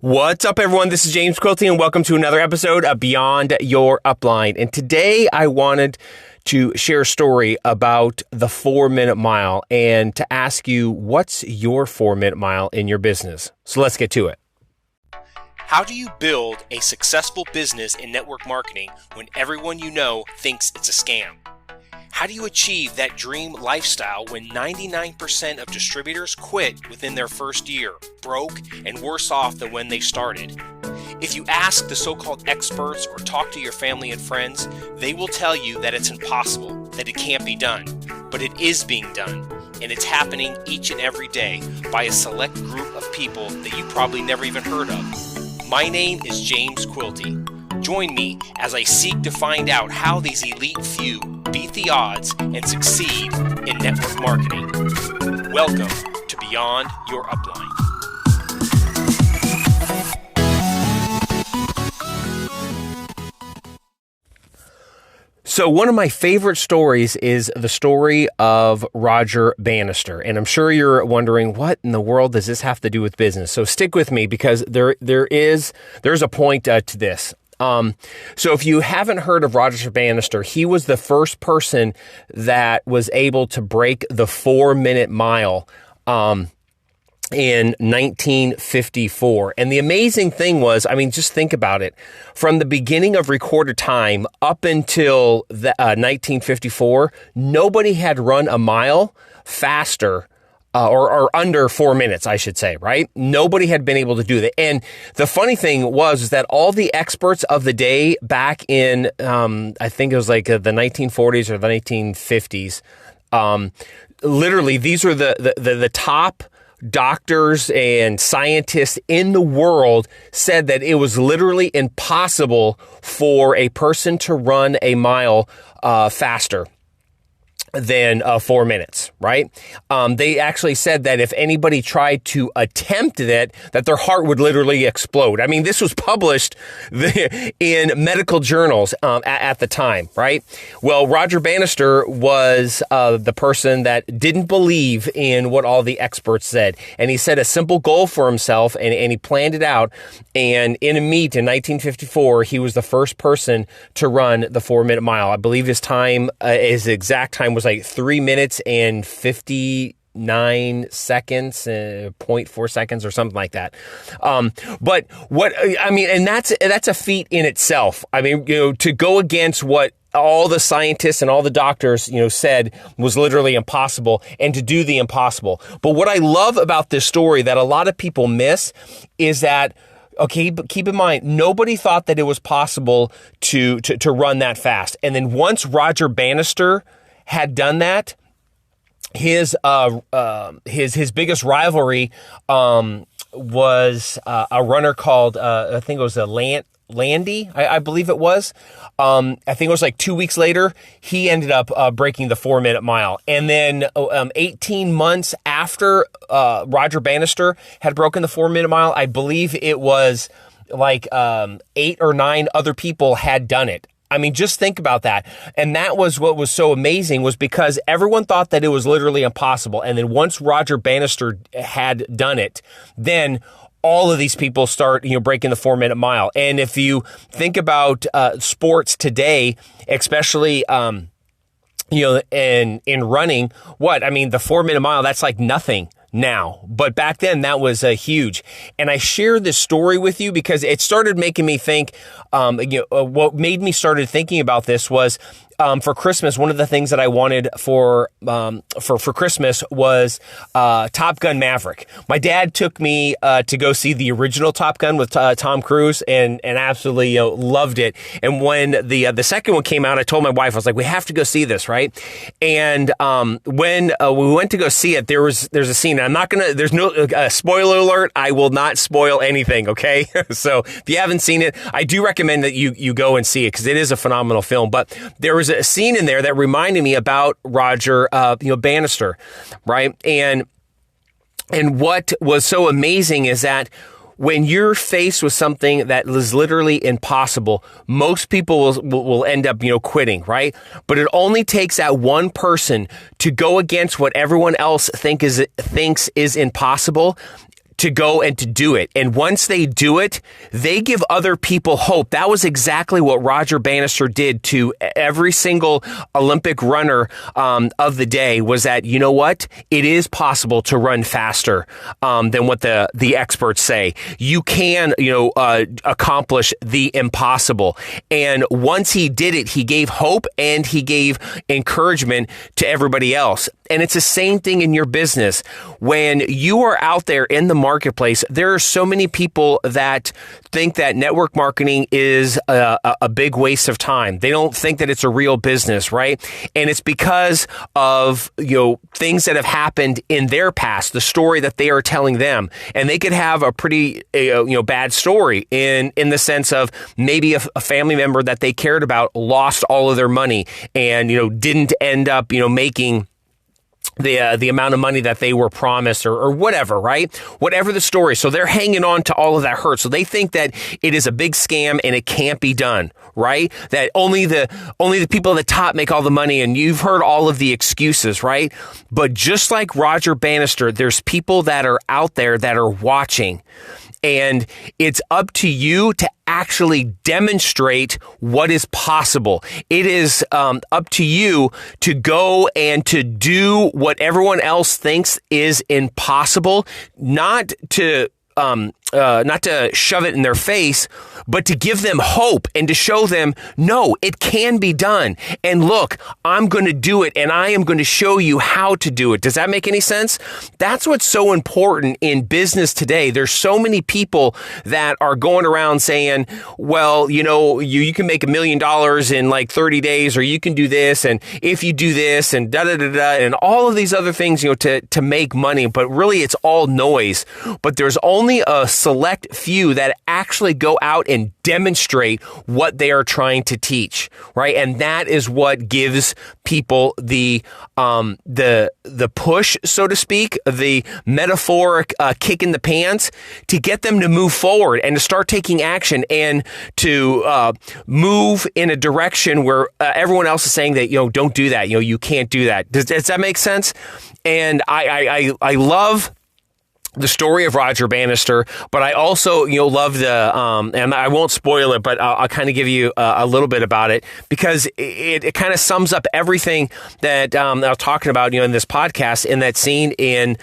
What's up, everyone? This is James Cuilty, and welcome to another episode of Beyond Your Upline. And today I wanted to share a story about the 4-minute mile and to ask you, what's your 4-minute mile in your business? So let's get to it. How do you build a successful business in network marketing when everyone you know thinks it's a scam? How do you achieve that dream lifestyle when 99% of distributors quit within their first year, broke and worse off than when they started? If you ask the so-called experts or talk to your family and friends, they will tell you that it's impossible, that it can't be done. But it is being done, and it's happening each and every day by a select group of people that you probably never even heard of. My name is James Cuilty. Join me as I seek to find out how these elite few beat the odds and succeed in network marketing. Welcome to Beyond Your Upline. So one of my favorite stories is the story of Roger Banister. And I'm sure you're wondering, what in the world does this have to do with business? So stick with me because there's a point to this. So if you haven't heard of Roger Banister, he was the first person that was able to break the 4-minute mile in 1954. And the amazing thing was, just think about it. From the beginning of recorded time up until 1954, nobody had run a mile faster or under 4 minutes, I should say, right? Nobody had been able to do that. And the funny thing was that all the experts of the day back in, I think it was like the 1940s or the 1950s, literally these were the top doctors and scientists in the world said that it was literally impossible for a person to run a mile faster than 4 minutes, right? They actually said that if anybody tried to attempt that their heart would literally explode. This was published in medical journals at the time, right? Well, Roger Banister was the person that didn't believe in what all the experts said. And he set a simple goal for himself, and he planned it out. And in a meet in 1954, he was the first person to run the 4-minute mile. I believe his exact time was like 3 minutes and 59 seconds, 0.4 seconds or something like that. But and that's a feat in itself. To go against what all the scientists and all the doctors, said was literally impossible, and to do the impossible. But what I love about this story that a lot of people miss is that, okay, but keep in mind, nobody thought that it was possible to run that fast. And then once Roger Banister had done that, his biggest rivalry was a runner called I think it was Landy, I believe it was. I think it was like 2 weeks later, he ended up breaking the 4-minute mile. And then 18 months after Roger Banister had broken the 4-minute mile, I believe it was like 8 or 9 other people had done it. Just think about that. And that was what was so amazing, was because everyone thought that it was literally impossible. And then once Roger Banister had done it, then all of these people start, breaking the 4-minute mile. And if you think about sports today, especially, in running, the 4-minute mile, that's like nothing now. But back then, that was huge. And I share this story with you because it started making me think, what made me started thinking about this was, for Christmas, one of the things that I wanted for Christmas was Top Gun Maverick. My dad took me to go see the original Top Gun with Tom Cruise and absolutely loved it. And when the second one came out, I told my wife, I was like, we have to go see this, right? And when we went to go see it, there's a scene. I'm not gonna. There's no spoiler alert. I will not spoil anything. Okay. So if you haven't seen it, I do recommend that you go and see it because it is a phenomenal film. But there was a scene in there that reminded me about Roger, Banister, right? And what was so amazing is that when you're faced with something that is literally impossible, most people will end up, quitting, right? But it only takes that one person to go against what everyone else thinks is impossible to go and to do it. And once they do it, they give other people hope. That was exactly what Roger Banister did to every single Olympic runner of the day, was that, you know what? It is possible to run faster than what the experts say. You can, accomplish the impossible. And once he did it, he gave hope and he gave encouragement to everybody else. And it's the same thing in your business. When you are out there in the marketplace, there are so many people that think that network marketing is a big waste of time. They don't think that it's a real business, right? And it's because of, things that have happened in their past, the story that they are telling them. And they could have a pretty, bad story in the sense of maybe a family member that they cared about lost all of their money and, didn't end up, making the amount of money that they were promised or whatever, right? Whatever the story. So they're hanging on to all of that hurt. So they think that it is a big scam and it can't be done, right? That only the people at the top make all the money, and you've heard all of the excuses, right? But just like Roger Banister, there's people that are out there that are watching. And it's up to you to actually demonstrate what is possible. It is up to you to go and to do what everyone else thinks is impossible, not to shove it in their face, but to give them hope and to show them, no, it can be done. And look, I'm going to do it, and I am going to show you how to do it. Does that make any sense? That's what's so important in business today. There's so many people that are going around saying, well, you can make $1 million in like 30 days, or you can do this, and if you do this, and and all of these other things, to make money. But really, it's all noise. But there's only a select few that actually go out and demonstrate what they are trying to teach, right? And that is what gives people the push, so to speak, the metaphoric kick in the pants to get them to move forward and to start taking action and to move in a direction where everyone else is saying that, don't do that, you can't do that. Does that make sense? And I love the story of Roger Banister, but I also, love and I won't spoil it, but I'll kind of give you a little bit about it, because it kind of sums up everything that I was talking about, in this podcast, in that scene in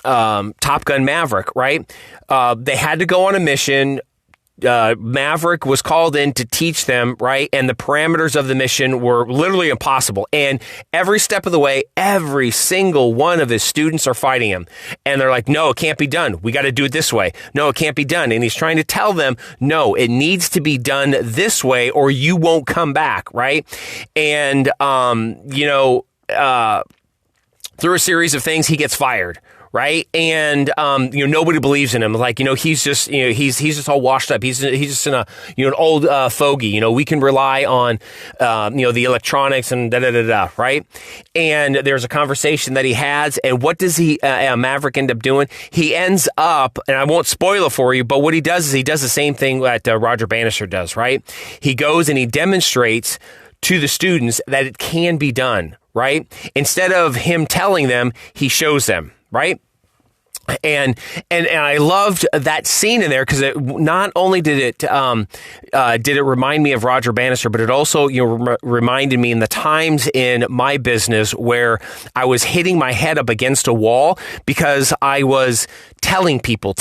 Top Gun Maverick, right? They had to go on a mission. Maverick was called in to teach them, right? And the parameters of the mission were literally impossible. And every step of the way, every single one of his students are fighting him. And they're like, no, it can't be done. We got to do it this way. No, it can't be done. And he's trying to tell them, no, it needs to be done this way or you won't come back, right? And, through a series of things, he gets fired. Right. And, nobody believes in him. Like, he's just, he's just all washed up. He's just in an old, fogey. We can rely on, the electronics and right. And there's a conversation that he has. And what does Maverick end up doing? He ends up, and I won't spoil it for you, but what he does is he does the same thing that Roger Banister does, right? He goes and he demonstrates to the students that it can be done, right? Instead of him telling them, he shows them. Right. And I loved that scene in there because it not only did it remind me of Roger Banister, but it also reminded me in the times in my business where I was hitting my head up against a wall because I was telling people,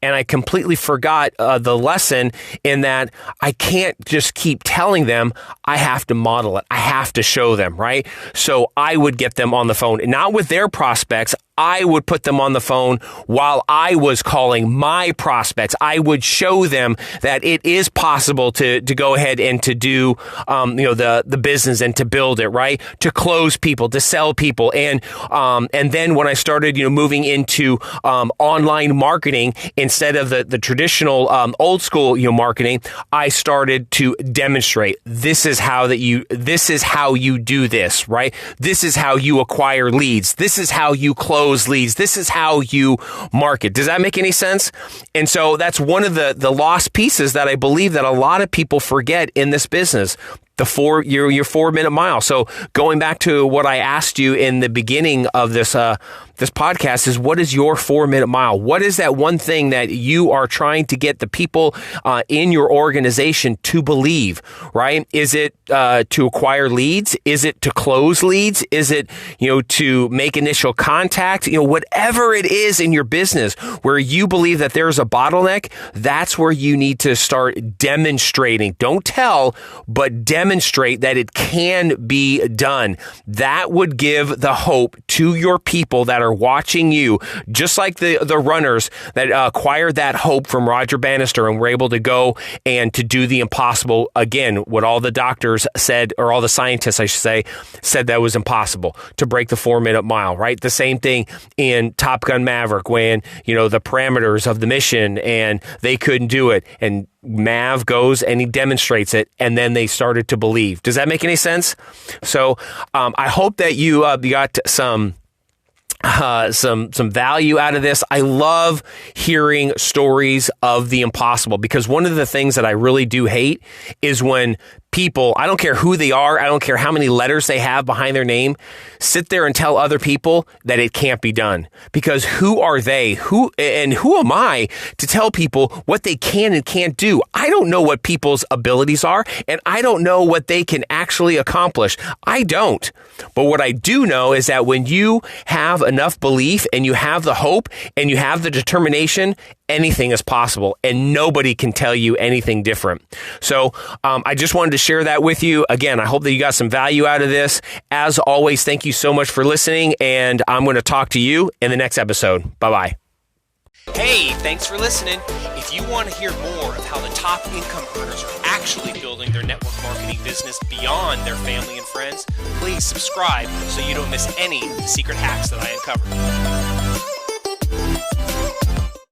and I completely forgot the lesson in that I can't just keep telling them. I have to model it. I have to show them, right? So I would get them on the phone, not with their prospects. I would put them on the phone while I was calling my prospects. I would show them that it is possible to go ahead and to do, the business and to build it, right? To close people, to sell people. And then when I started, moving into, online marketing instead of the traditional, old school, marketing, I started to demonstrate this is how you do this, right? This is how you acquire leads. This is how you close leads. This is how you market. Does that make any sense? And so that's one of the lost pieces that I believe that a lot of people forget in this business. your 4-minute mile. So going back to what I asked you in the beginning of this podcast is, what is your 4-minute mile? What is that one thing that you are trying to get the people in your organization to believe, right? Is it to acquire leads? Is it to close leads? Is it, to make initial contact? Whatever it is in your business where you believe that there's a bottleneck, that's where you need to start demonstrating. Don't tell, but demonstrate that it can be done. That would give the hope to your people that are watching you, just like the runners that acquired that hope from Roger Banister and were able to go and to do the impossible. Again, what all the doctors said, or all the scientists, I should say, said that was impossible, to break the 4-minute mile, right? The same thing in Top Gun Maverick when, the parameters of the mission and they couldn't do it. And Mav goes and he demonstrates it, and then they started to believe. Does that make any sense? So I hope that you got some value out of this. I love hearing stories of the impossible, because one of the things that I really do hate is when people, I don't care who they are, I don't care how many letters they have behind their name, sit there and tell other people that it can't be done. Because who are they? Who am I to tell people what they can and can't do? I don't know what people's abilities are, and I don't know what they can actually accomplish. I don't. But what I do know is that when you have enough belief and you have the hope and you have the determination, anything is possible, and nobody can tell you anything different. So I just wanted to share that with you. Again, I hope that you got some value out of this. As always, thank you so much for listening, and I'm going to talk to you in the next episode. Bye-bye. Hey, thanks for listening. If you want to hear more of how the top income earners are actually building their network marketing business beyond their family and friends, please subscribe so you don't miss any of the secret hacks that I uncover.